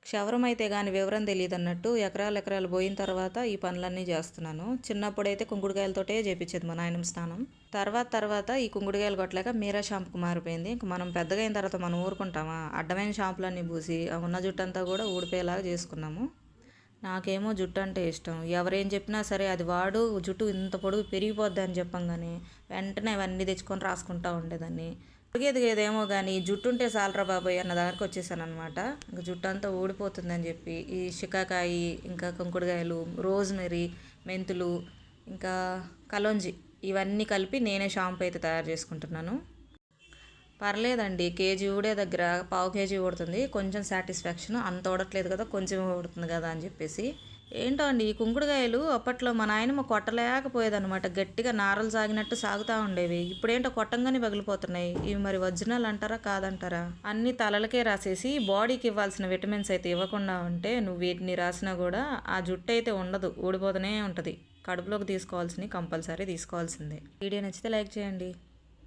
క్షవరం అయితే గాని వివరం తెలియదన్నట్టు ఎకరాలు ఎకరాలు పోయిన తర్వాత ఈ పనులన్నీ చేస్తున్నాను. చిన్నప్పుడైతే కుంకుడుకాయలతోటే చేపించేది మా నాయనమ్మ స్నానం. తర్వాత ఈ కుంకుడుకాయలు కొట్టలేక మీరా షాంపుకి మారిపోయింది. ఇంక మనం పెద్దగా అయిన తర్వాత మనం ఊరుకుంటామా, అడ్డమైన షాంపులన్నీ పూసి ఆ ఉన్న జుట్టంతా కూడా ఊడిపోయేలాగా చేసుకున్నాము. నాకేమో జుట్టు అంటే ఇష్టం. ఎవరేం చెప్పినా సరే అది వాడు, జుట్టు ఇంత పొడుగు పెరిగిపోద్ది అని చెప్పంగానే వెంటనే అవన్నీ తెచ్చుకొని రాసుకుంటూ ఉండేదాన్ని. పొడిగేదిగేదేమో కానీ జుట్టు ఉంటే చాలరా బాబాయ్ అన్న దగ్గరకు వచ్చేసాను అనమాట. ఇంకా జుట్టు అంతా ఊడిపోతుందని చెప్పి ఈ షికాకాయ, ఇంకా కుంకుడుకాయలు, రోజ్మెరీ, మెంతులు, ఇంకా కలోంజి ఇవన్నీ కలిపి నేనే షాంపూ అయితే తయారు చేసుకుంటున్నాను. పర్లేదండి, కేజీ ఊడే దగ్గర పావు కేజీ ఊడుతుంది. కొంచెం సాటిస్ఫాక్షన్, అంత ఊడట్లేదు కదా కొంచెం ఊడుతుంది కదా అని చెప్పేసి. ఏంటో అండి ఈ కుంకుడుకాయలు అప్పట్లో మా నాయనమ్మ కొట్టలేకపోయేదనమాట. గట్టిగా నారలు సాగినట్టు సాగుతూ ఉండేవి. ఇప్పుడేంటో కొట్టంగానే పగిలిపోతున్నాయి. ఇవి మరి ఒరిజినల్ అంటారా కాదంటారా? అన్ని తలలకే రాసేసి బాడీకి ఇవ్వాల్సిన విటమిన్స్ అయితే ఇవ్వకుండా ఉంటే నువ్వు వీటిని రాసినా కూడా ఆ జుట్టు అయితే ఉండదు, ఊడిపోతూనే ఉంటుంది. కడుపులోకి తీసుకోవాల్సినవి కంపల్సరీ తీసుకోవాల్సిందే. వీడియో నచ్చితే లైక్ చేయండి.